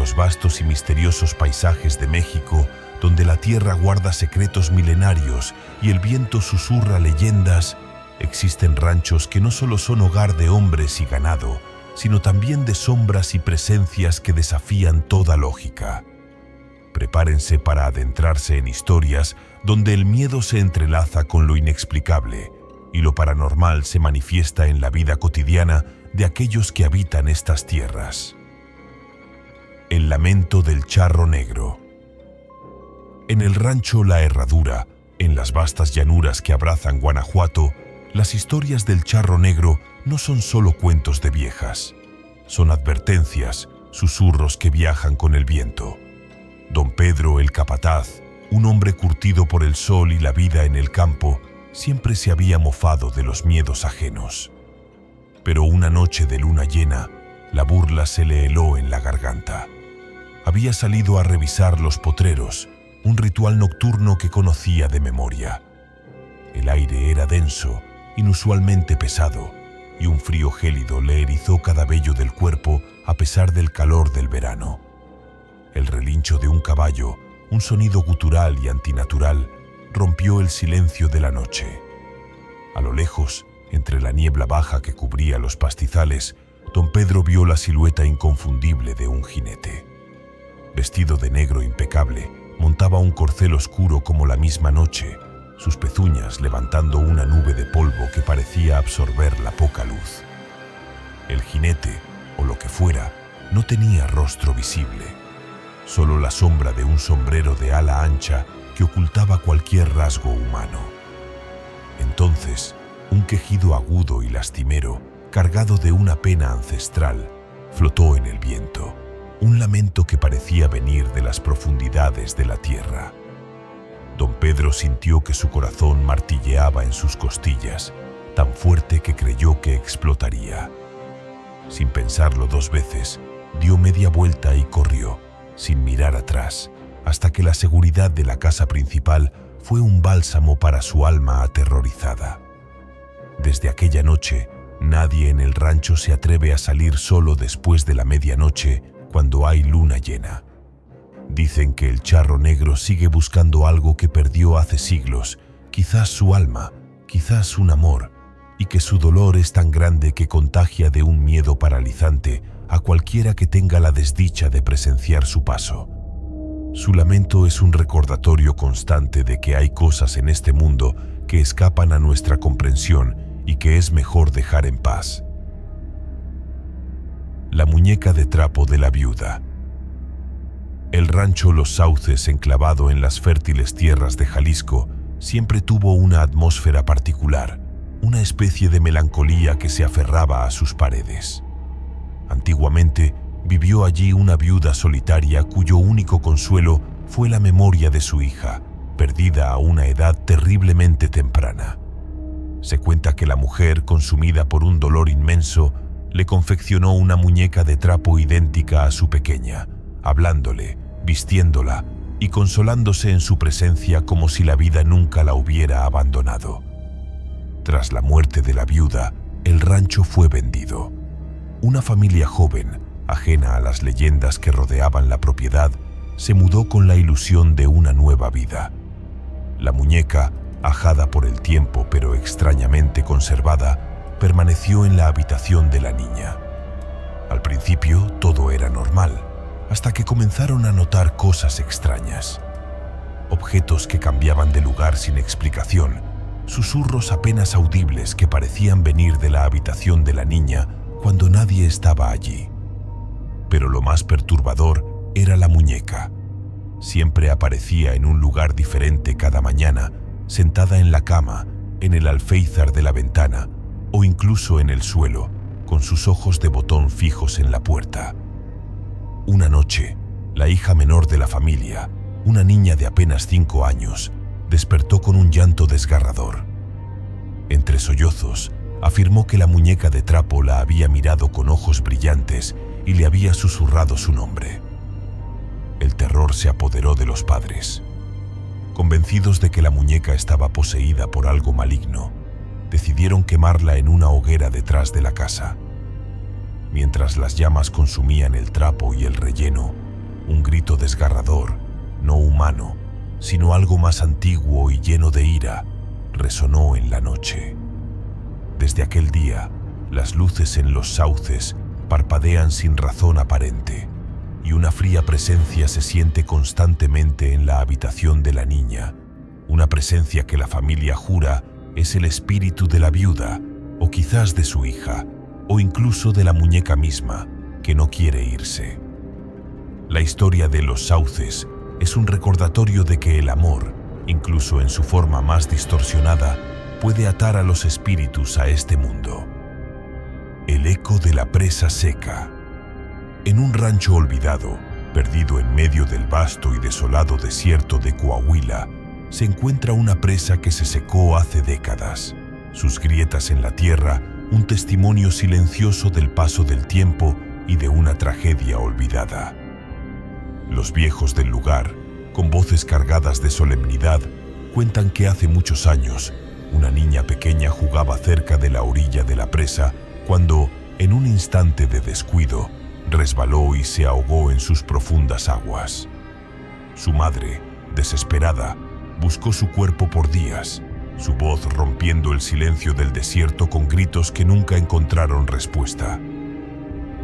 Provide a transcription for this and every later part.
los vastos y misteriosos paisajes de México, donde la tierra guarda secretos milenarios y el viento susurra leyendas, existen ranchos que no solo son hogar de hombres y ganado, sino también de sombras y presencias que desafían toda lógica. Prepárense para adentrarse en historias donde el miedo se entrelaza con lo inexplicable y lo paranormal se manifiesta en la vida cotidiana de aquellos que habitan estas tierras. El lamento del charro negro. En el rancho La Herradura, en las vastas llanuras que abrazan Guanajuato, las historias del charro negro no son solo cuentos de viejas. Son advertencias, susurros que viajan con el viento. Don Pedro el capataz, un hombre curtido por el sol y la vida en el campo, siempre se había mofado de los miedos ajenos. Pero una noche de luna llena, la burla se le heló en la garganta. Había salido a revisar los potreros, un ritual nocturno que conocía de memoria. El aire era denso, inusualmente pesado, y un frío gélido le erizó cada vello del cuerpo a pesar del calor del verano. El relincho de un caballo, un sonido gutural y antinatural, rompió el silencio de la noche. A lo lejos, entre la niebla baja que cubría los pastizales, don Pedro vio la silueta inconfundible de un jinete. Vestido de negro impecable, montaba un corcel oscuro como la misma noche, sus pezuñas levantando una nube de polvo que parecía absorber la poca luz. El jinete, o lo que fuera, no tenía rostro visible, solo la sombra de un sombrero de ala ancha que ocultaba cualquier rasgo humano. Entonces, un quejido agudo y lastimero, cargado de una pena ancestral, flotó en el viento, un lamento que parecía venir de las profundidades de la tierra. Don Pedro sintió que su corazón martilleaba en sus costillas, tan fuerte que creyó que explotaría. Sin pensarlo dos veces, dio media vuelta y corrió, sin mirar atrás, hasta que la seguridad de la casa principal fue un bálsamo para su alma aterrorizada. Desde aquella noche, nadie en el rancho se atreve a salir solo después de la medianoche cuando hay luna llena. Dicen que el charro negro sigue buscando algo que perdió hace siglos, quizás su alma, quizás un amor, y que su dolor es tan grande que contagia de un miedo paralizante a cualquiera que tenga la desdicha de presenciar su paso. Su lamento es un recordatorio constante de que hay cosas en este mundo que escapan a nuestra comprensión y que es mejor dejar en paz. La muñeca de trapo de la viuda. El rancho Los Sauces, enclavado en las fértiles tierras de Jalisco, siempre tuvo una atmósfera particular, una especie de melancolía que se aferraba a sus paredes. Antiguamente, vivió allí una viuda solitaria cuyo único consuelo fue la memoria de su hija, perdida a una edad terriblemente temprana. Se cuenta que la mujer, consumida por un dolor inmenso, le confeccionó una muñeca de trapo idéntica a su pequeña, hablándole, vistiéndola y consolándose en su presencia como si la vida nunca la hubiera abandonado. Tras la muerte de la viuda, el rancho fue vendido. Una familia joven, ajena a las leyendas que rodeaban la propiedad, se mudó con la ilusión de una nueva vida. La muñeca, ajada por el tiempo pero extrañamente conservada, permaneció en la habitación de la niña. Al principio todo era normal, hasta que comenzaron a notar cosas extrañas. Objetos que cambiaban de lugar sin explicación, susurros apenas audibles que parecían venir de la habitación de la niña cuando nadie estaba allí. Pero lo más perturbador era la muñeca. Siempre aparecía en un lugar diferente cada mañana, sentada en la cama, en el alféizar de la ventana o incluso en el suelo, con sus ojos de botón fijos en la puerta. Una noche, la hija menor de la familia, una niña de apenas 5 años, despertó con un llanto desgarrador. Entre sollozos, afirmó que la muñeca de trapo la había mirado con ojos brillantes y le había susurrado su nombre. El terror se apoderó de los padres. Convencidos de que la muñeca estaba poseída por algo maligno, decidieron quemarla en una hoguera detrás de la casa. Mientras las llamas consumían el trapo y el relleno, Un grito desgarrador, no humano, sino algo más antiguo y lleno de ira, resonó en la noche. Desde aquel día, las luces en los sauces parpadean sin razón aparente, y una fría presencia se siente constantemente en la habitación de la niña, una presencia que la familia jura es el espíritu de la viuda, o quizás de su hija, o incluso de la muñeca misma, que no quiere irse. La historia de los sauces es un recordatorio de que el amor, incluso en su forma más distorsionada, puede atar a los espíritus a este mundo. El eco de la presa seca. En un rancho olvidado, perdido en medio del vasto y desolado desierto de Coahuila, se encuentra una presa que se secó hace décadas. Sus grietas en la tierra, un testimonio silencioso del paso del tiempo y de una tragedia olvidada. Los viejos del lugar, con voces cargadas de solemnidad, cuentan que hace muchos años, una niña pequeña jugaba cerca de la orilla de la presa cuando, en un instante de descuido, resbaló y se ahogó en sus profundas aguas. Su madre, desesperada, buscó su cuerpo por días, su voz rompiendo el silencio del desierto con gritos que nunca encontraron respuesta.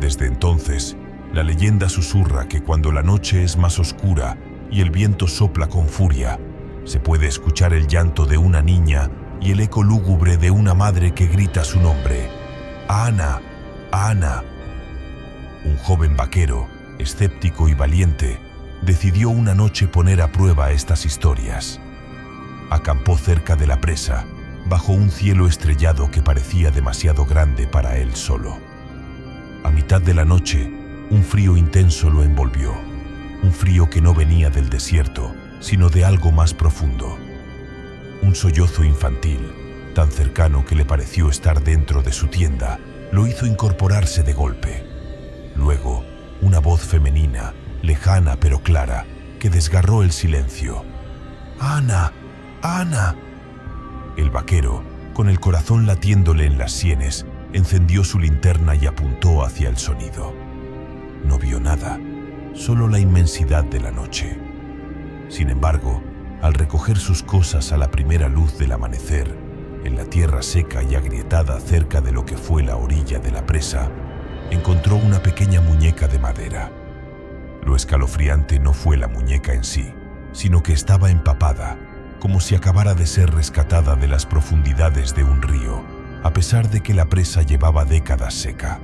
Desde entonces, la leyenda susurra que cuando la noche es más oscura y el viento sopla con furia, se puede escuchar el llanto de una niña y el eco lúgubre de una madre que grita su nombre: ¡Ana! ¡Ana! Un joven vaquero, escéptico y valiente, decidió una noche poner a prueba estas historias. Acampó cerca de la presa, bajo un cielo estrellado que parecía demasiado grande para él solo. A mitad de la noche, un frío intenso lo envolvió, un frío que no venía del desierto, sino de algo más profundo. Un sollozo infantil, tan cercano que le pareció estar dentro de su tienda, lo hizo incorporarse de golpe. Luego, una voz femenina, lejana pero clara, que desgarró el silencio. ¡Ana! ¡Ana! El vaquero, con el corazón latiéndole en las sienes, encendió su linterna y apuntó hacia el sonido. No vio nada, solo la inmensidad de la noche. Sin embargo, al recoger sus cosas a la primera luz del amanecer, en la tierra seca y agrietada cerca de lo que fue la orilla de la presa, encontró una pequeña muñeca de madera. Lo escalofriante no fue la muñeca en sí, sino que estaba empapada, como si acabara de ser rescatada de las profundidades de un río, a pesar de que la presa llevaba décadas seca.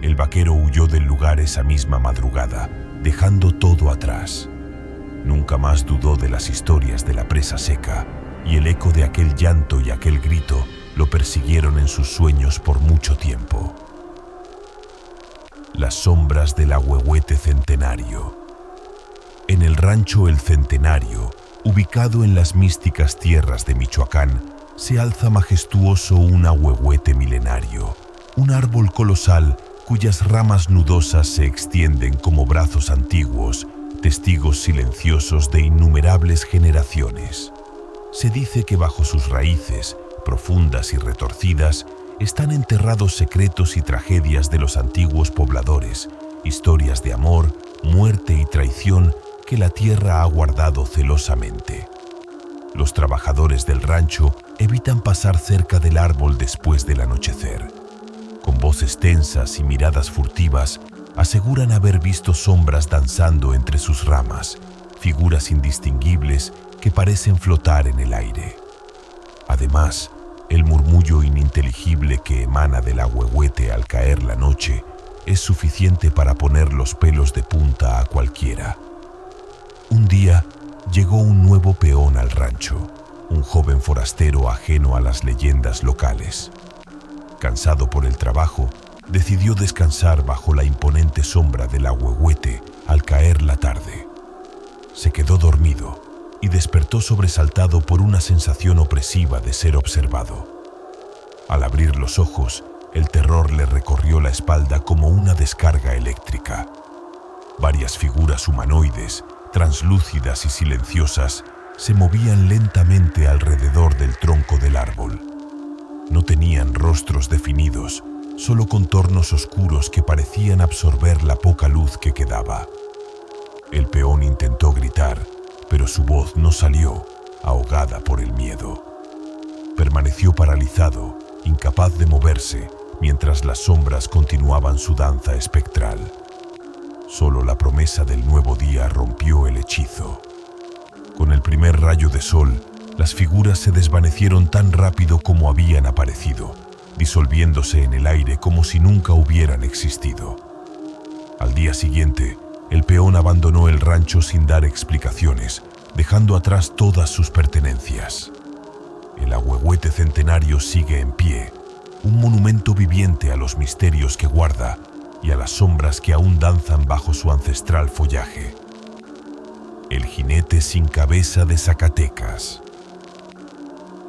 El vaquero huyó del lugar esa misma madrugada, dejando todo atrás. Nunca más dudó de las historias de la presa seca, y el eco de aquel llanto y aquel grito lo persiguieron en sus sueños por mucho tiempo. Las sombras del ahuehuete centenario. En el rancho El Centenario, ubicado en las místicas tierras de Michoacán, se alza majestuoso un ahuehuete milenario, un árbol colosal cuyas ramas nudosas se extienden como brazos antiguos, testigos silenciosos de innumerables generaciones. Se dice que bajo sus raíces, profundas y retorcidas, están enterrados secretos y tragedias de los antiguos pobladores, historias de amor, muerte y traición que la tierra ha guardado celosamente. Los trabajadores del rancho evitan pasar cerca del árbol después del anochecer. Con voces tensas y miradas furtivas, aseguran haber visto sombras danzando entre sus ramas, figuras indistinguibles que parecen flotar en el aire. Además, el murmullo ininteligible que emana del ahuehuete al caer la noche es suficiente para poner los pelos de punta a cualquiera. Un día llegó un nuevo peón al rancho, un joven forastero ajeno a las leyendas locales. Cansado por el trabajo, decidió descansar bajo la imponente sombra del ahuehuete al caer la tarde. Se quedó dormido y despertó sobresaltado por una sensación opresiva de ser observado. Al abrir los ojos, el terror le recorrió la espalda como una descarga eléctrica. Varias figuras humanoides, translúcidas y silenciosas, se movían lentamente alrededor del tronco del árbol. No tenían rostros definidos, solo contornos oscuros que parecían absorber la poca luz que quedaba. El peón intentó gritar, pero su voz no salió, ahogada por el miedo. Permaneció paralizado, incapaz de moverse, mientras las sombras continuaban su danza espectral. Solo la promesa del nuevo día rompió el hechizo. Con el primer rayo de sol, las figuras se desvanecieron tan rápido como habían aparecido, disolviéndose en el aire como si nunca hubieran existido. Al día siguiente, el peón abandonó el rancho sin dar explicaciones, dejando atrás todas sus pertenencias. El ahuehuete centenario sigue en pie, un monumento viviente a los misterios que guarda y a las sombras que aún danzan bajo su ancestral follaje. El jinete sin cabeza de Zacatecas.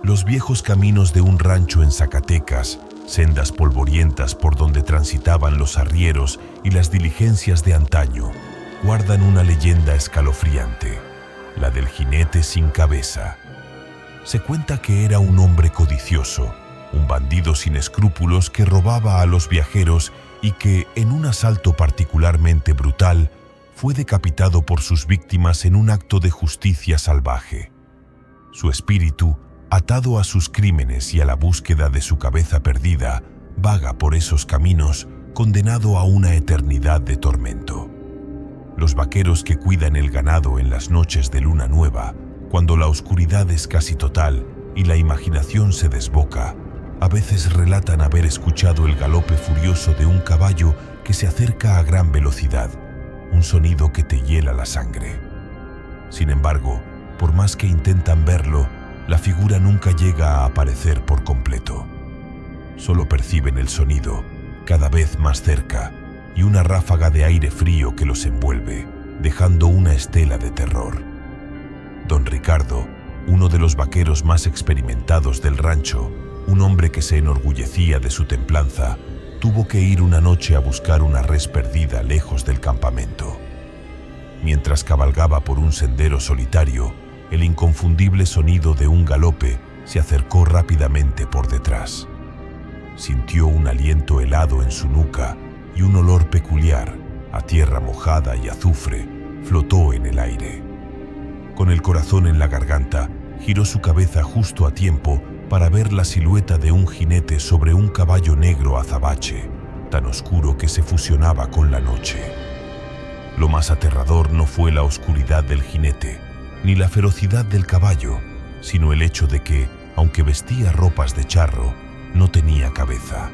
Los viejos caminos de un rancho en Zacatecas, sendas polvorientas por donde transitaban los arrieros y las diligencias de antaño, guardan una leyenda escalofriante, la del jinete sin cabeza. Se cuenta que era un hombre codicioso, un bandido sin escrúpulos que robaba a los viajeros y que, en un asalto particularmente brutal, fue decapitado por sus víctimas en un acto de justicia salvaje. Su espíritu, atado a sus crímenes y a la búsqueda de su cabeza perdida, vaga por esos caminos, condenado a una eternidad de tormento. Los vaqueros que cuidan el ganado en las noches de luna nueva, cuando la oscuridad es casi total y la imaginación se desboca, a veces relatan haber escuchado el galope furioso de un caballo que se acerca a gran velocidad, un sonido que te hiela la sangre. Sin embargo, por más que intentan verlo, la figura nunca llega a aparecer por completo. Solo perciben el sonido, cada vez más cerca, y una ráfaga de aire frío que los envuelve, dejando una estela de terror. Don Ricardo, uno de los vaqueros más experimentados del rancho, un hombre que se enorgullecía de su templanza, tuvo que ir una noche a buscar una res perdida lejos del campamento. Mientras cabalgaba por un sendero solitario, el inconfundible sonido de un galope se acercó rápidamente por detrás. Sintió un aliento helado en su nuca y un olor peculiar, a tierra mojada y azufre, flotó en el aire. Con el corazón en la garganta, giró su cabeza justo a tiempo para ver la silueta de un jinete sobre un caballo negro azabache, tan oscuro que se fusionaba con la noche. Lo más aterrador no fue la oscuridad del jinete, ni la ferocidad del caballo, sino el hecho de que, aunque vestía ropas de charro, no tenía cabeza.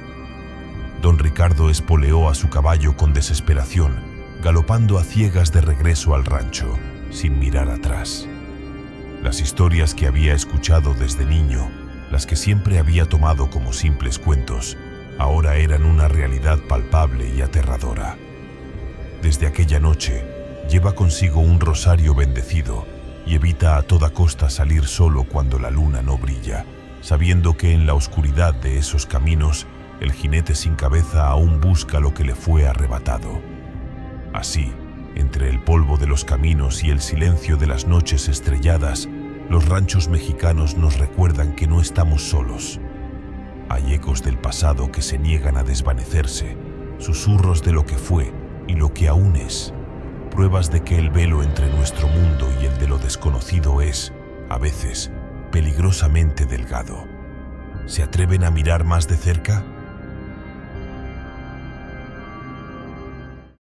Don Ricardo espoleó a su caballo con desesperación, galopando a ciegas de regreso al rancho, sin mirar atrás. Las historias que había escuchado desde niño, las que siempre había tomado como simples cuentos, ahora eran una realidad palpable y aterradora. Desde aquella noche, lleva consigo un rosario bendecido y evita a toda costa salir solo cuando la luna no brilla, sabiendo que en la oscuridad de esos caminos, el jinete sin cabeza aún busca lo que le fue arrebatado. Así, entre el polvo de los caminos y el silencio de las noches estrelladas, los ranchos mexicanos nos recuerdan que no estamos solos. Hay ecos del pasado que se niegan a desvanecerse, susurros de lo que fue y lo que aún es, pruebas de que el velo entre nuestro mundo y el de lo desconocido es, a veces, peligrosamente delgado. ¿Se atreven a mirar más de cerca?